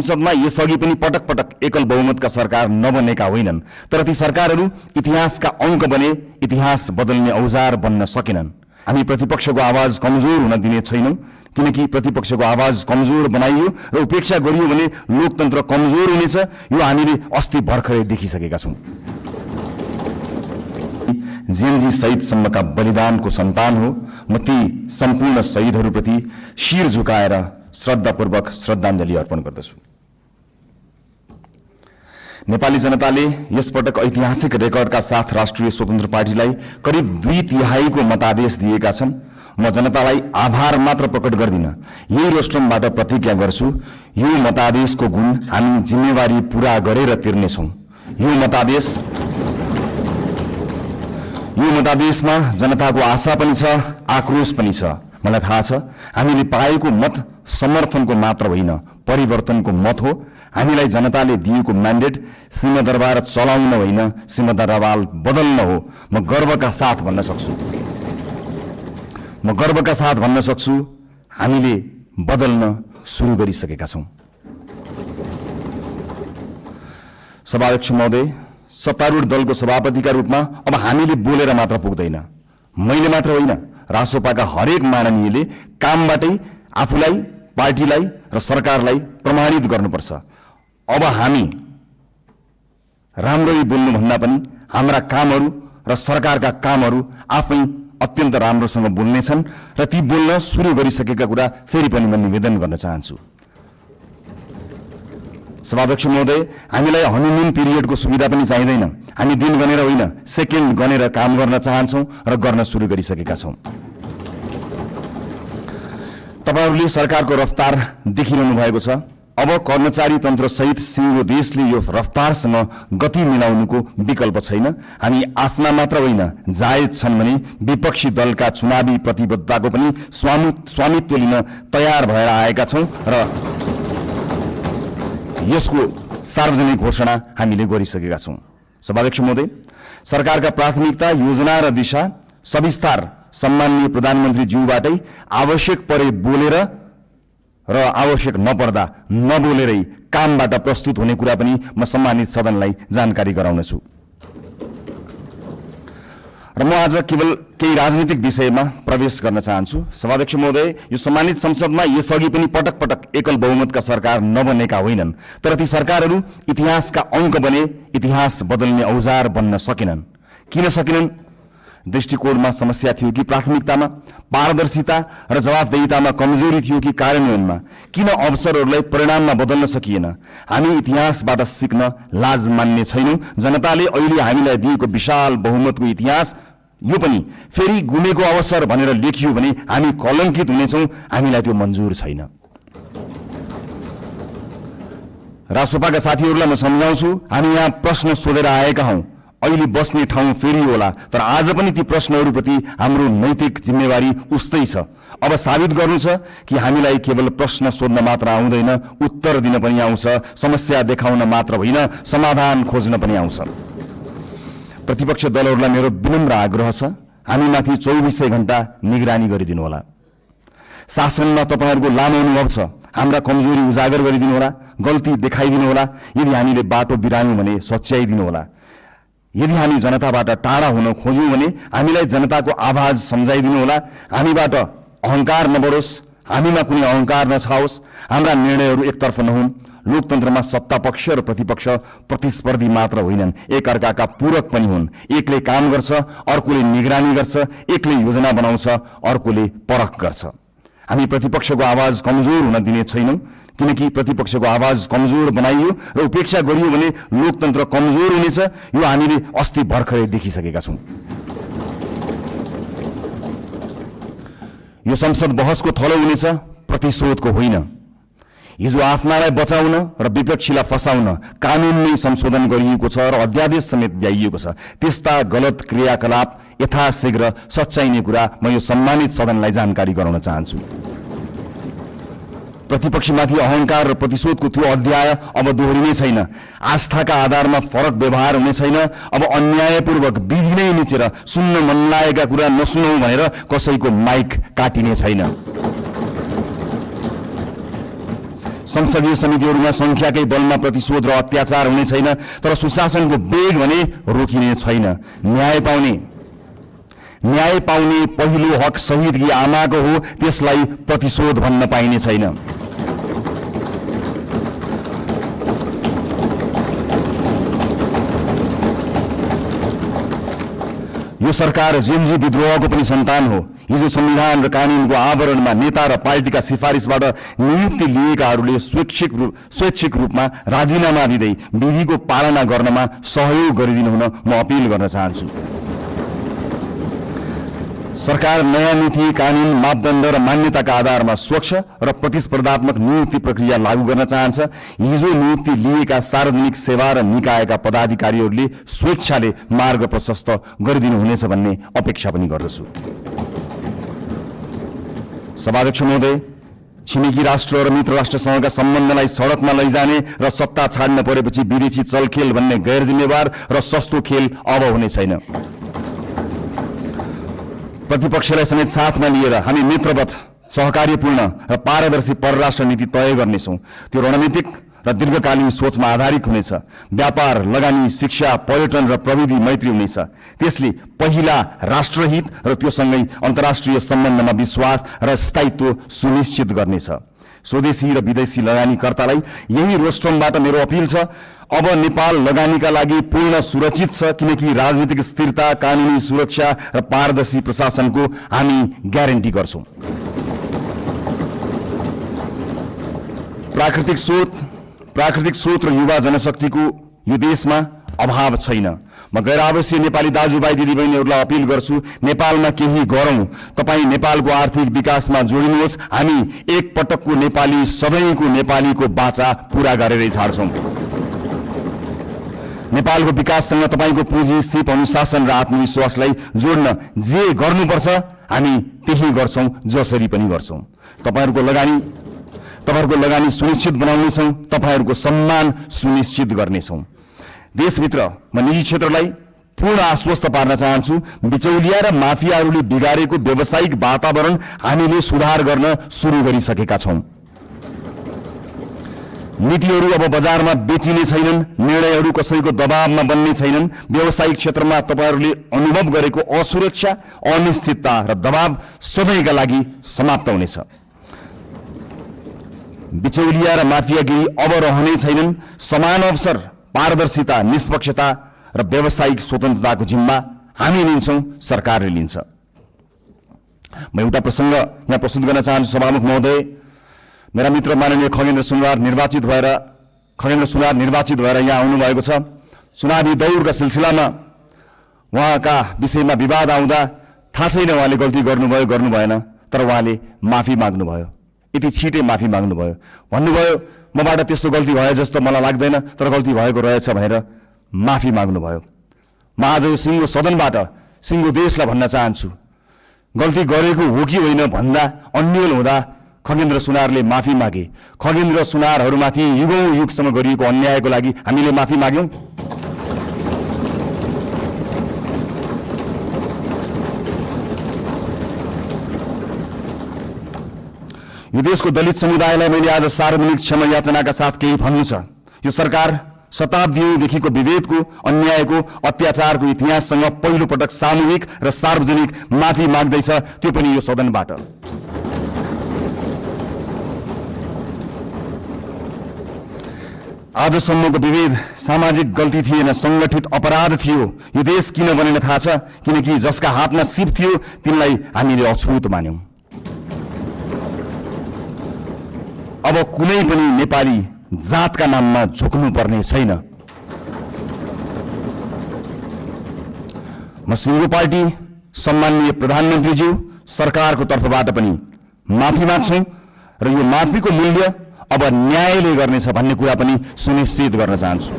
संसदमा यसअघि पनि पटक पटक एकल बहुमतका सरकार नबनेका होइनन्, तर ती सरकारहरू इतिहासका अंक बने, इतिहास बदल्ने औजार बन्न सकेनन्। हामी प्रतिपक्षको आवाज कमजोर हुन दिने छैनौं, किनकि प्रतिपक्षको आवाज कमजोर बनाइयो र उपेक्षा गरियो भने लोकतन्त्र कमजोर हुनेछ। यो हामीले अस्ति भर्खरै देखिसकेका छौं। जेएनजी शहीदसम्मका बलिदानको सन्तान हो। म ती सम्पूर्ण शहीदहरूप्रति शिर झुकाएर श्रद्धापूर्वक श्रद्धाञ्जली अर्पण गर्दछु। नेपाली जनताले यसपटक ऐतिहासिक रेकर्डका साथ राष्ट्रिय स्वतन्त्र पार्टीलाई करिब 2/3 को मतादेश दिएका छन्। म जनतालाई आभार मात्र प्रकट गर्दिन, यही रोस्ट्रमबाट प्रतिज्ञा गर्छु, यो मतादेशको गुण हामी जिम्मेवारी पूरा गरेर तिर्नेछौं। यो मतादेशमा जनताको आशा पनि छ, आक्रोश पनि छ। मलाई थाहा छ हामीले पाएको मत समर्थनको मात्र होइन, परिवर्तनको मत हो। हामीलाई जनताले दिएको म्यान्डेट सिंहदरबार चलाउन होइन, सिंहदरबार बदल्न हो। म गर्वका साथ भन्न सक्छु हामीले बदल्न सुरु गरिसकेका छौं। सभाध्यक्ष महोदय, सत्तारूढ दलको सभापतिका रूपमा अब हामीले बोलेर मात्र पुग्दैन। मैले मात्र होइन, रासोपाका हरेक माननीयले कामबाटै आफूलाई, पार्टीलाई र सरकारलाई प्रमाणित गर्नुपर्छ। अब हामी राम्ररी बोल्नु भन्दा पनि हाम्रा कामहरू र सरकारका कामहरू आफै अत्यन्त राम्रोसँग बोल्नेछन् र ती बोल्न सुरु गरिसकेका कुरा फेरि पनि म निवेदन गर्न चाहन्छु। सभाध्यक्ष महोदय, हामीलाई हनीमुन पिरियडको सुविधा पनि चाहिँदैन। हामी दिन गनेर होइन, सेकेन्ड गनेर काम गर्न चाहन्छौं र गर्न सुरु गरिसकेका छौं। तपाईहरुले सरकारको रफ्तार देखिरहनु भएको छ। अब कर्मचारी तन्त्र सहित सिंगो देशले यो रफ्तारसँग गति मिलाउनुको विकल्प छैन। हामी आफ्ना मात्र होइन, जायज छन् भने विपक्षी दलका चुनावी प्रतिबद्धताको पनि स्वामित्व लिन तयार भएर आएका छौं र यसको सार्वजनिक घोषणा हामीले गरिसकेका छौं। सभाध्यक्ष महोदय, सरकारका प्राथमिकता, योजना र दिशा सविस्तार सम्माननीय प्रधानमन्त्री ज्यूबाटै आवश्यक परे बोलेर र आवश्यक नपर्दा नबोलेरै कामबाट प्रस्तुत हुने कुरा पनि म सम्मानित सदनलाई जानकारी गराउनेछु। र म आज केवल केही राजनीतिक विषयमा प्रवेश गर्न चाहन्छु। सभाध्यक्ष महोदय, यो सम्मानित संसदमा यसअघि पनि पटक पटक एकल बहुमतका सरकार नबनेका होइनन्, तर ती सरकारहरू इतिहासका अंक बने, इतिहास बदल्ने औजार बन्न सकेनन्। किन सकेनन्? दृष्टिकोणमा समस्या थियो कि प्राथमिकतामा, पारदर्शिता र जवाफदेहितामा कमजोरी थियो कि कार्यान्वयनमा? किन अवसरहरूलाई परिणाममा बदल्न सकिएन? हामी इतिहासबाट सिक्न लाज मान्ने छैनौं। जनताले अहिले हामीलाई दिएको विशाल बहुमतको इतिहास यो पनि फेरि गुमेको अवसर भनेर लेखियो भने हामी कलंकित हुनेछौं। हामीलाई त्यो मन्जुर छैन। रासोपाका साथीहरूलाई म सम्झाउँछु, हामी यहाँ प्रश्न सोधेर आएका हौं। अहिले बस्ने ठाउँ फेरि होला, तर आज पनि ती प्रश्नहरूप्रति हाम्रो नैतिक जिम्मेवारी उस्तै छ। अब साबित गर्नु छ कि हामीलाई केवल प्रश्न सोध्न मात्र आउँदैन, उत्तर दिन पनि आउँछ। समस्या देखाउन मात्र होइन, समाधान खोज्न पनि आउँछ। प्रतिपक्ष दलहरूलाई मेरो विनम्र आग्रह छ, हामीमाथि 24 घण्टा निगरानी गरिदिनु होला। शासनमा तपाईहरुको लामो अनुभव छ, हाम्रा कमजोरी उजागर गरिदिनु होला, गल्ती देखाइदिनु होला। यदि हामीले बाटो बिरायौं भने सच्याइदिनु होला। यदि हामी जनताबाट टाढा हुन खोज्यौं भने हामीलाई जनताको आवाज सम्झाइदिनु होला। हामीबाट अहंकार नबढोस्, हामीमा कुनै अहंकार नछाओस्, हाम्रा निर्णयहरू एकतर्फ नहुन्। लोकतन्त्रमा सत्ता पक्ष र प्रतिपक्ष प्रतिस्पर्धी मात्र होइनन्, एक अर्काका पूरक पनि हुन्। एकले काम गर्छ, अर्कोले निगरानी गर्छ, एकले योजना बनाउँछ, अर्कोले परख गर्छ। हामी प्रतिपक्षको आवाज कमजोर हुन दिने छैनौं, किनकि प्रतिपक्षको आवाज कमजोर बनाइयो र उपेक्षा गरियो भने लोकतन्त्र कमजोर हुनेछ। यो हामीले अस्ति भर्खरै देखिसकेका छौं। यो संसद बहसको थलो हुनेछ, प्रतिशोधको होइन। हिजो आफ्नालाई बचाउन र विपक्षीलाई फसाउन कानून नै संशोधन गरिएको छ र अध्यादेश समेत ल्याइएको छ। त्यस्ता गलत क्रियाकलाप यथाशीघ्र सच्याइने कुरा म यो सम्मानित सदनलाई जानकारी गराउन चाहन्छु। प्रतिपक्षमाथि अहंकार र प्रतिशोधको त्यो अध्याय अब दोहोरिने छैन। आस्थाका आधारमा फरक व्यवहार हुने छैन। अब अन्यायपूर्वक विधि नै निचेर सुन्न मन लागेका कुरा नसुनौ भनेर कसैको माइक काटिने छैन। संसदीय समितिहरूमा संख्याकै बलमा प्रतिशोध र अत्याचार हुने छैन, तर सुशासनको वेग भने रोकिने छैन। न्याय पाउने पहिलो हक शहीदकी आमाको हो, त्यसलाई प्रतिशोध भन्न पाइने छैन। यो सरकार जेनजी विद्रोहको पनि सन्तान हो। हिजो संविधान र कानूनको आवरणमा नेता र पार्टीका सिफारिसबाट नियुक्ति लिएकाहरूले स्वैच्छिक रूपमा राजीनामा दिँदै विधिको पालना गर्नमा सहयोग गरिदिनु हुन म अपिल गर्न चाहन्छु। सरकार नयाँ नीति, कानून, मापदण्ड र मान्यताका आधारमा स्वच्छ र प्रतिस्पर्धात्मक नियुक्ति प्रक्रिया लागू गर्न चाहन्छ। हिजो नियुक्ति लिएका सार्वजनिक सेवा र निकायका पदाधिकारीहरूले स्वेच्छाले मार्ग प्रशस्त गरिदिनुहुनेछ भन्ने अपेक्षा पनि गर्दछु। सभाध्यक्ष महोदय, छिमेकी राष्ट्र र मित्र राष्ट्रसँगका सम्बन्धलाई सडकमा लैजाने र सत्ता छाड्न परेपछि विदेशी चलखेल भन्ने गैर जिम्मेवार र सस्तो खेल अब हुने छैन। प्रतिपक्षलाई समेत साथमा लिएर हामी मित्रवत, सहकार्यपूर्ण र पारदर्शी परराष्ट्र नीति तय गर्नेछौँ। त्यो रणनीतिक र दीर्घकालीन सोचमा आधारित हुनेछ। व्यापार, लगानी, शिक्षा, पर्यटन र प्रविधि मैत्री हुनेछ। त्यसले पहिला राष्ट्रहित र त्योसँगै अन्तर्राष्ट्रिय सम्बन्धमा विश्वास र स्थायित्व सुनिश्चित गर्नेछ। स्वदेशी र विदेशी लगानीकर्तालाई यही रोस्ट्रमबाट मेरो अपिल छ, अब नेपाल लगानीका लागि पूर्ण सुरक्षित छ, किनकि राजनीतिक स्थिरता, कानूनी सुरक्षा र पारदर्शी प्रशासनको हामी ग्यारेन्टी गर्छौं। प्राकृतिक स्रोत र युवा जनशक्तिको यो देशमा अभाव छैन। म गैर आवासीय नेपाली दाजुभाइ दिदीबहिनीहरूलाई अपिल गर्छु, नेपालमा केही गरौं। तपाईँ नेपालको आर्थिक विकासमा जोडिनुहोस्। हामी एक पटकको नेपाली, सधैँको नेपालीको बाचा पूरा गरेरै छाड्छौं। नेपालको विकाससँग तपाईँको पुँजी, सिप, अनुशासन र आत्मविश्वासलाई जोड्न जे गर्नुपर्छ हामी त्यही गर्छौं, जसरी पनि गर्छौं। तपाईहरूको लगानी सुनिश्चित बनाउनेछौं, तपाईहरूको सम्मान सुनिश्चित गर्नेछौं। देशभित्र म निजी क्षेत्रलाई पूर्ण आश्वस्त पार्न चाहन्छु, बिचौलिया र माफियाहरूले बिगारेको व्यावसायिक वातावरण हामीले सुधार गर्न सुरु गरिसकेका छौं। नीतिहरू अब बजारमा बेचिने छैनन्, निर्णयहरू कसैको दबावमा बन्ने छैनन्। व्यावसायिक क्षेत्रमा तपाईहरूले अनुभव गरेको असुरक्षा, अनिश्चितता र दबाव सधैँका लागि समाप्त हुनेछ। बिचौलिया र माफियागिरी अब रहने छैनन्। समान अवसर, पारदर्शिता, निष्पक्षता र व्यावसायिक स्वतन्त्रताको जिम्मा हामी लिन्छौं, सरकारले लिन्छ। म एउटा प्रसंग यहाँ प्रस्तुत गर्न चाहन्छु। सभामुख महोदय, मेरा मित्र माननीय खगेन्द्र सुनवार निर्वाचित भएर यहाँ आउनुभएको छ। चुनावी दौडका सिलसिलामा उहाँका विषयमा विवाद आउँदा थाहा छैन उहाँले गल्ती गर्नुभयो गर्नु भएन, तर उहाँले माफी माग्नुभयो। यति छिटै माफी माग्नुभयो, भन्नुभयो मबाट त्यस्तो गल्ती भयो जस्तो मलाई लाग्दैन, तर गल्ती भएको रहेछ भनेर माफी माग्नुभयो। म आज यो सिङ्गो सदनबाट सिङ्गो देशलाई भन्न चाहन्छु, गल्ती गरेको हो कि होइन भन्दा अन्यल हुँदा खगेन्द्र सुनारले माफी मागे। खगेन्द्र सुनारहरूमाथि युगौं युगसम्म गरिएको अन्यायको लागि हामीले माफी माग्यौं। यो देशको दलित समुदायलाई मैले आज सार्वजनिक क्षमा याचनाका साथ केही भन्नु छ। यो सरकार शताब्दीदेखिको विभेदको, अन्यायको, अत्याचारको इतिहाससँग पहिलो पटक सामूहिक र सार्वजनिक माफी माग्दैछ, त्यो पनि यो सदनबाट। आजसम्मको विभेद सामाजिक गल्ती थिएन, संगठित अपराध थियो। यो देश किन बनेन थाहा छ? किनकि जसका हातमा सिप थियो तिनलाई हामीले अछुत मान्यौं। अब कुनै पनि नेपाली जातका नाममा झुक्नु पर्ने छैन। म सिङ्गो पार्टी, सम्माननीय प्रधानमन्त्रीज्यू, सरकारको तर्फबाट पनि माफी माग्छौं र यो माफीको मूल्य अब न्यायले गर्नेछ भन्ने कुरा पनि सुनिश्चित गर्न चाहन्छु।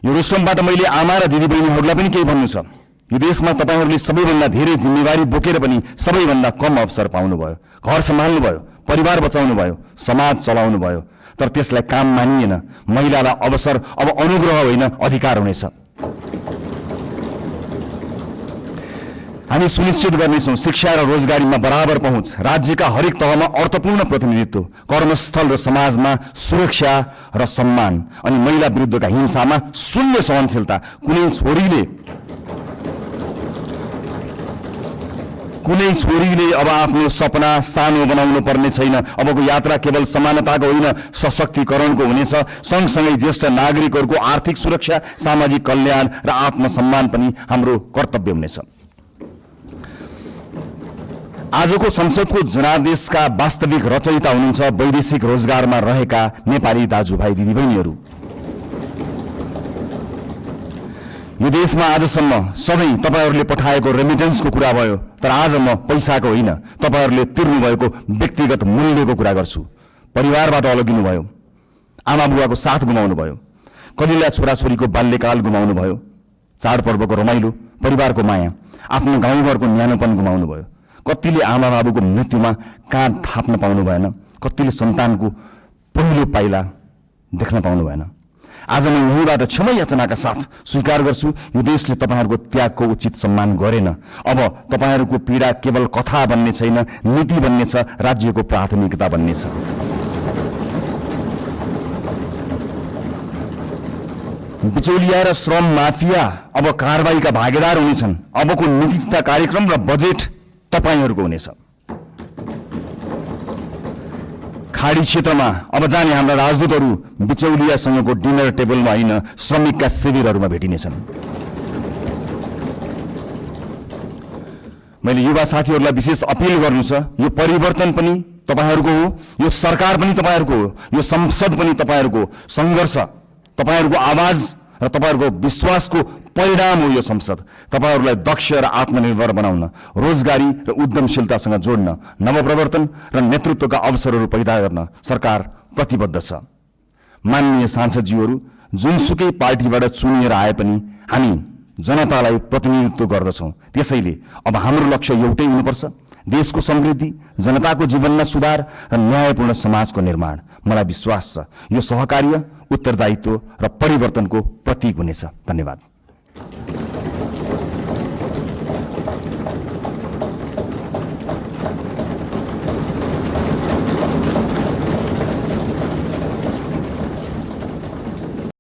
यो रोस्ट्रमबाट मैले आमा र दिदीबहिनीहरूलाई पनि केही भन्नु छ। यो देशमा तपाईहरूले सबैभन्दा धेरै जिम्मेवारी बोकेर पनि सबैभन्दा कम अवसर पाउनुभयो। घर सम्हाल्नुभयो, परिवार बचाउनुभयो, समाज चलाउनुभयो, तर त्यसलाई काम मानिएन। महिलालाई अवसर अब अनुग्रह होइन, अधिकार हुनेछ। हामी सुनिश्चित गर्नेछौँ शिक्षा र रोजगारीमा बराबर पहुँच, राज्यका हरेक तहमा अर्थपूर्ण प्रतिनिधित्व, कर्मस्थल र समाजमा सुरक्षा र सम्मान, अनि महिला विरुद्धका हिंसामा शून्य सहनशीलता। कुनै छोरीले अब आफ्नो सपना सानो बनाउनु पर्ने छैन। अबको यात्रा केवल समानताको होइन, सशक्तिकरणको हुनेछ। सँगसँगै ज्येष्ठ नागरिकहरूको आर्थिक सुरक्षा, सामाजिक कल्याण र आत्मसम्मान पनि हाम्रो कर्तव्य हुनेछ। आजको संसदको जनादेशका वास्तविक रचयिता हुनुहुन्छ वैदेशिक रोजगारमा रहेका नेपाली दाजुभाइ दिदीबहिनीहरू। यो देशमा आजसम्म सधैँ तपाईहरूले पठाएको रेमिटेन्सको कुरा भयो, तर आज म पैसाको होइन, तपाईहरूले तिर्नुभएको व्यक्तिगत मूल्यको कुरा गर्छु। परिवारबाट अलगिनुभयो, आमा बुवाको साथ गुमाउनु भयो, कलिला छोराछोरीको बाल्यकाल गुमाउनु भयो, चाडपर्वको रमाइलो, परिवारको माया, आफ्नो गाउँघरको न्यानोपन गुमाउनु भयो। कतिले आमा बाबुको मृत्युमा काँध थाप्न पाउनु भएन, कतिले सन्तानको पहिलो पाइला देख्न पाउनु भएन। आज म यहीँबाट क्षमा याचनाका साथ स्वीकार गर्छु, यो देशले तपाईहरूको त्यागको उचित सम्मान गरेन। अब तपाईहरूको पीडा केवल कथा बन्ने छैन, नीति बन्ने छ, राज्यको प्राथमिकता बन्ने छ। बिचौलिया र श्रम माफिया अब कारबाहीका भागीदार हुनेछन्। अबको नीति तथा कार्यक्रम र बजेट तपाईहरूको हुनेछ। खाडी क्षेत्रमा अब जाने हाम्रा राजदूतहरू बिचौलियासँगको डिनर टेबलमा होइन, श्रमिकका शिविरहरूमा भेटिनेछन्। मैले युवा साथीहरूलाई विशेष अपिल गर्नु छ, यो परिवर्तन पनि तपाईहरूको हो, यो सरकार पनि तपाईहरूको हो, यो संसद पनि तपाईहरूको सङ्घर्ष, तपाईहरूको आवाज र तपाईहरूको विश्वासको परिणाम हो यो संसद। तपाईहरूलाई दक्ष र आत्मनिर्भर बनाउन, रोजगारी र उद्यमशीलतासँग जोड्न, नवप्रवर्तन र नेतृत्वका अवसरहरू पैदा गर्न सरकार प्रतिबद्ध छ। माननीय सांसदज्यूहरू, जुनसुकै पार्टीबाट चुनिएर आए पनि हामी जनतालाई प्रतिनिधित्व गर्दछौँ। त्यसैले अब हाम्रो लक्ष्य एउटै हुनुपर्छ, देशको समृद्धि, जनताको जीवनमा सुधार र न्यायपूर्ण समाजको निर्माण। मलाई विश्वास छ यो सहकार्य, उत्तरदायित्व र परिवर्तनको प्रतीक हुनेछ। धन्यवाद।